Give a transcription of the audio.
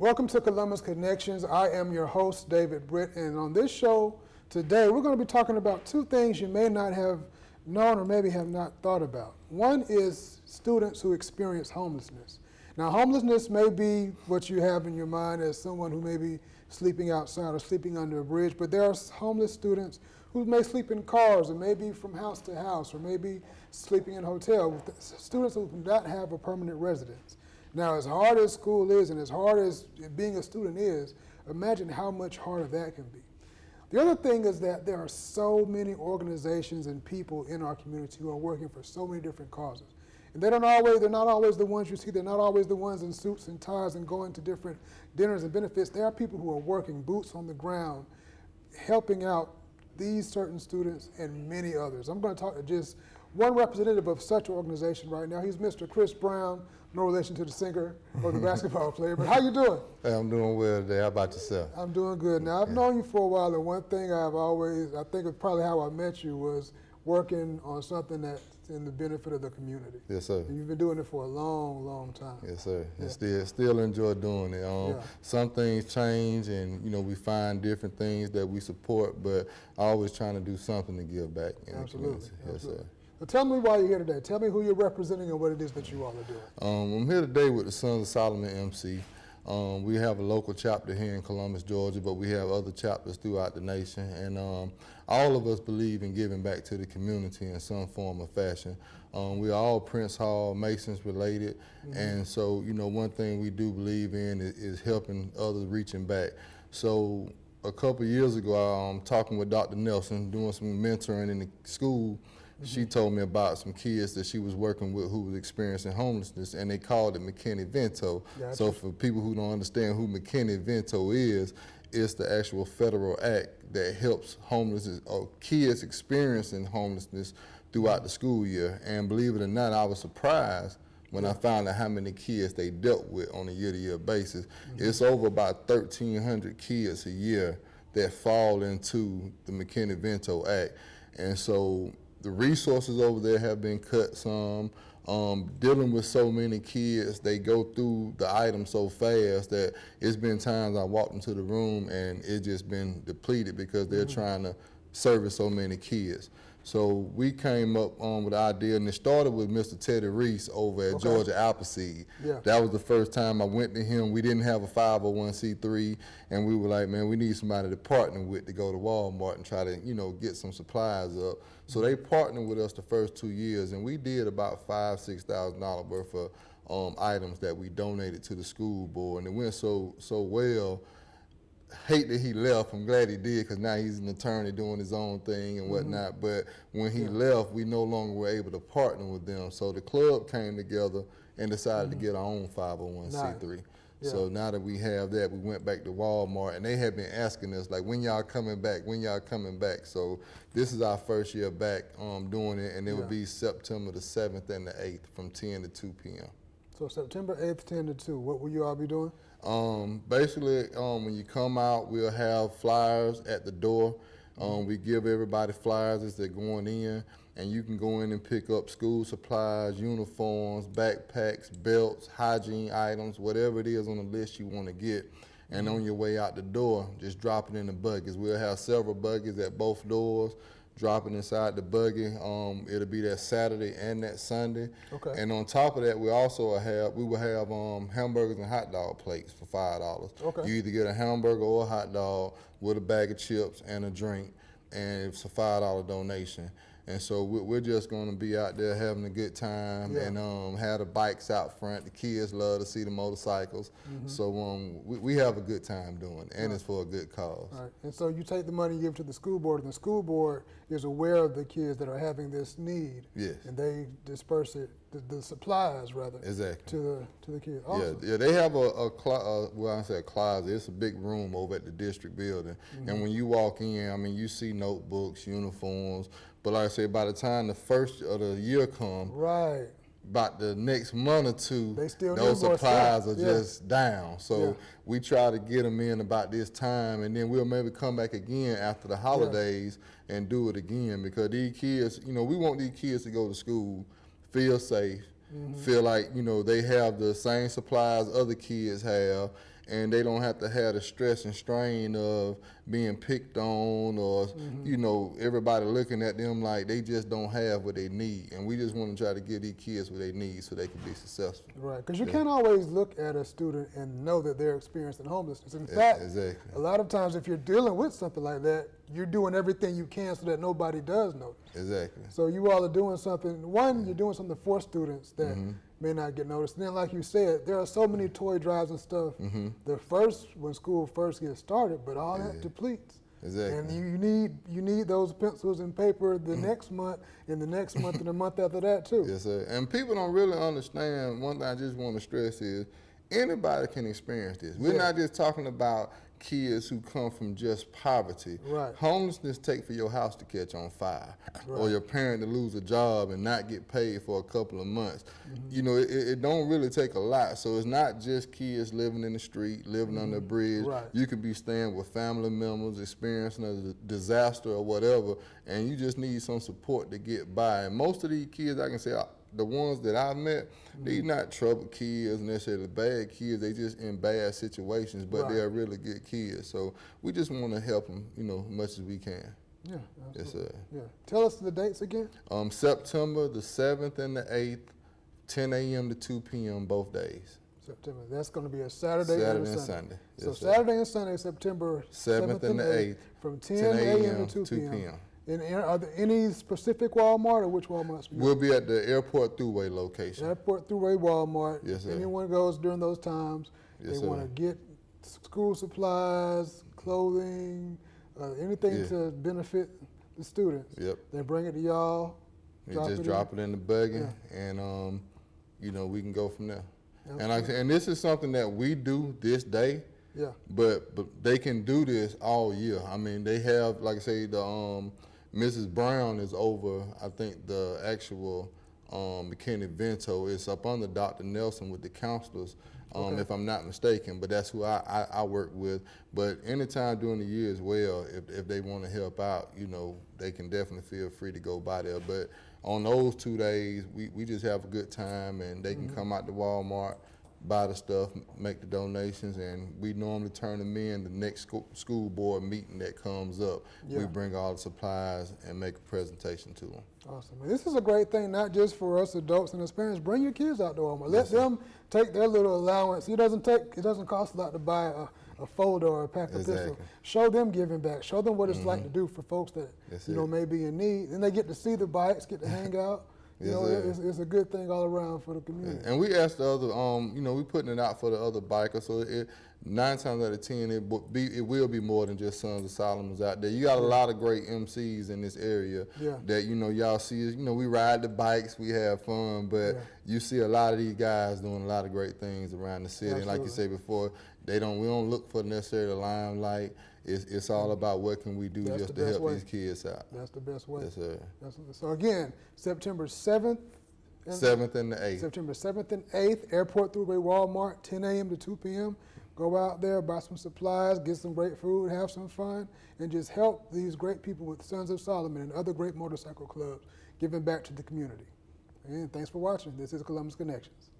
Welcome to Columbus Connections. I am your host, David Britt, and on this show today, we're going to be talking about two things you may not have known or maybe have not thought about. One is students who experience homelessness. Now, homelessness may be what you have in your mind as someone who may be sleeping outside or sleeping under a bridge, but there are homeless students who may sleep in cars or maybe from house to house or maybe sleeping in hotels, students who do not have a permanent residence. Now, as hard as school is and as hard as being a student is, imagine how much harder that can be. The other thing is that there are so many organizations and people in our community who are working for so many different causes. And they're not always the ones you see, they're not always the ones in suits and ties and going to different dinners and benefits. There are people who are working boots on the ground, helping out these certain students and many others. I'm going to talk to just one representative of such an organization right now. He's Mr. Chris Brown, no relation to the singer or the basketball player, but how you doing? Hey, I'm doing well today. How about yourself? I'm doing good. Now, I've known you for a while, and one thing I think it's probably how I met you, was working on something that's in the benefit of the community. Yes, sir. And you've been doing it for a long, long time. Yes, sir. Yeah. And still enjoy doing it. Yeah. Some things change, and we find different things that we support, but always trying to do something to give back in the community. Yes, sir. Well, tell me why you're here today. Tell me who you're representing and what it is that you all are doing. I'm here today with the Sons of Solomon MC. We have a local chapter here in Columbus, Georgia, but we have other chapters throughout the nation. And all of us believe in giving back to the community in some form or fashion. We are all Prince Hall Masons related. Mm-hmm. And so, one thing we do believe in is helping others reaching back. So a couple of years ago, I'm talking with Dr. Nelson, doing some mentoring in the school. She told me about some kids that she was working with who was experiencing homelessness, and they called it McKinney-Vento. Gotcha. So for people who don't understand who McKinney-Vento is, it's the actual federal act that helps homelessness or kids experiencing homelessness throughout the school year. And believe it or not, I was surprised when I found out how many kids they dealt with on a year-to-year basis. Mm-hmm. It's over about 1,300 kids a year that fall into the McKinney-Vento Act. And so the resources over there have been cut some. Dealing with so many kids, they go through the items so fast that it's been times I walked into the room and it's just been depleted because they're trying to service so many kids. So we came up with the idea, and it started with Mr. Teddy Reese over at Georgia Appleseed. Yeah. That was the first time I went to him. We didn't have a 501c3, and we were like, man, we need somebody to partner with to go to Walmart and try to, get some supplies up. So they partnered with us the first 2 years, and we did about $5,000-6,000 worth of items that we donated to the school board, and it went so well. Hate that he left. I'm glad he did, because now he's an attorney doing his own thing and whatnot. But when he left, we no longer were able to partner with them. So the club came together and decided to get our own 501c3. Nice. Yeah. So now that we have that, we went back to Walmart, and they have been asking us, like, when y'all coming back, when y'all coming back? So this is our first year back doing it, and it will be September the 7th and the 8th from 10 to 2 p.m. So September 8th, 10 to 2, what will you all be doing? Basically, when you come out, we'll have flyers at the door. We give everybody flyers as they're going in, and you can go in and pick up school supplies, uniforms, backpacks, belts, hygiene items, whatever it is on the list you want to get. And on your way out the door, just drop it in the buggies. We'll have several buggies at both doors. Drop it inside the buggy. It'll be that Saturday and that Sunday. Okay. And on top of that, we will have hamburgers and hot dog plates for $5. Okay. You either get a hamburger or a hot dog with a bag of chips and a drink, and it's a $5 donation. And so we're just going to be out there having a good time and have the bikes out front. The kids love to see the motorcycles. So we have a good time doing it, and it's for a good cause. All right. And so you take the money and give it to the school board, and the school board is aware of the kids that are having this need. Yes. And they disperse it, the supplies rather. Exactly. To the kids. Awesome. Yeah. They have a closet. It's a big room over at the district building. And when you walk in, you see notebooks, uniforms. But like I said, by the time the first of the year comes, right, about the next month or two, those supplies are just down. So we try to get them in about this time, and then we'll maybe come back again after the holidays and do it again, because these kids, we want these kids to go to school, feel safe, feel like, they have the same supplies other kids have, and they don't have to have the stress and strain of being picked on or, you know, everybody looking at them like they just don't have what they need. And we just want to try to give these kids what they need so they can be successful. Right, because you can't always look at a student and know that they're experiencing homelessness. In fact, Exactly. a lot of times if you're dealing with something like that, you're doing everything you can so that nobody does notice. Exactly. So you all are doing something, one, you're doing something for students that may not get noticed. And then like you said, there are so many toy drives and stuff. When school first gets started, but all that depletes. Exactly. And you need those pencils and paper the next month and the next month and the month after that too. Yes, sir. And people don't really understand, one thing I just want to stress is anybody can experience this. We're not just talking about kids who come from just poverty. Right. Homelessness take for your house to catch on fire, or your parent to lose a job and not get paid for a couple of months. You know, it don't really take a lot. So it's not just kids living in the street, living under a bridge. Right. You could be staying with family members, experiencing a disaster or whatever, and you just need some support to get by. And most of these kids, I can say, the ones that I've met, they're not troubled kids, necessarily bad kids. They just in bad situations, but they're really good kids. So we just want to help them, you know, as much as we can. Yeah, absolutely. Yes, sir. Yeah. Tell us the dates again. September the 7th and the 8th, 10 a.m. to 2 p.m. both days. September. That's going to be a Saturday and a Sunday. So Yes, sir. Saturday and Sunday, September 7th and the 8th, from 10 a.m. to 2 p.m. And are there any specific Walmart or which Walmarts? We'll be at the Airport Thruway location. Airport Thruway Walmart. Yes, sir. Anyone goes during those times, Yes, they want to get school supplies, clothing, anything to benefit the students. Yep. They bring it to y'all. Drop it in the buggy, and you know, we can go from there. And this is something that we do this day. Yeah. But they can do this all year. I mean, they have, like I say, the Mrs. Brown is over, I think the actual McKinney-Vento is up under Dr. Nelson with the counselors, if I'm not mistaken, but that's who I work with. But anytime during the year as well, if they want to help out, you know, they can definitely feel free to go by there. But on those 2 days, we just have a good time, and they can come out to Walmart, buy the stuff, make the donations, and we normally turn them in the next school board meeting that comes up. We bring all the supplies and make a presentation to them. Awesome. And this is a great thing, not just for us adults and as parents. Bring your kids out to Walmart. Let them take their little allowance. It doesn't cost a lot to buy a folder or a pack of pencils. Show them giving back. Show them what it's like to do for folks that may be in need. And they get to see the bikes, get to hang out. You know, it's a good thing all around for the community. And we asked the other, you know, we putting it out for the other bikers. So 9 times out of 10, it will be more than just Sons of Solomon's out there. You got a lot of great MCs in this area that, you know, y'all see. You know, we ride the bikes, we have fun, but you see a lot of these guys doing a lot of great things around the city. Absolutely. And like you said before, we don't look for necessarily the limelight. It's all about what can we do just to help these kids out. That's the best way. Yes, sir. So again, September 7th. 7th and the 8th. September 7th and 8th, Airport Thruway Walmart, 10 a.m. to 2 p.m. Go out there, buy some supplies, get some great food, have some fun, and just help these great people with Sons of Solomon and other great motorcycle clubs, giving back to the community. Again, thanks for watching. This is Columbus Connections.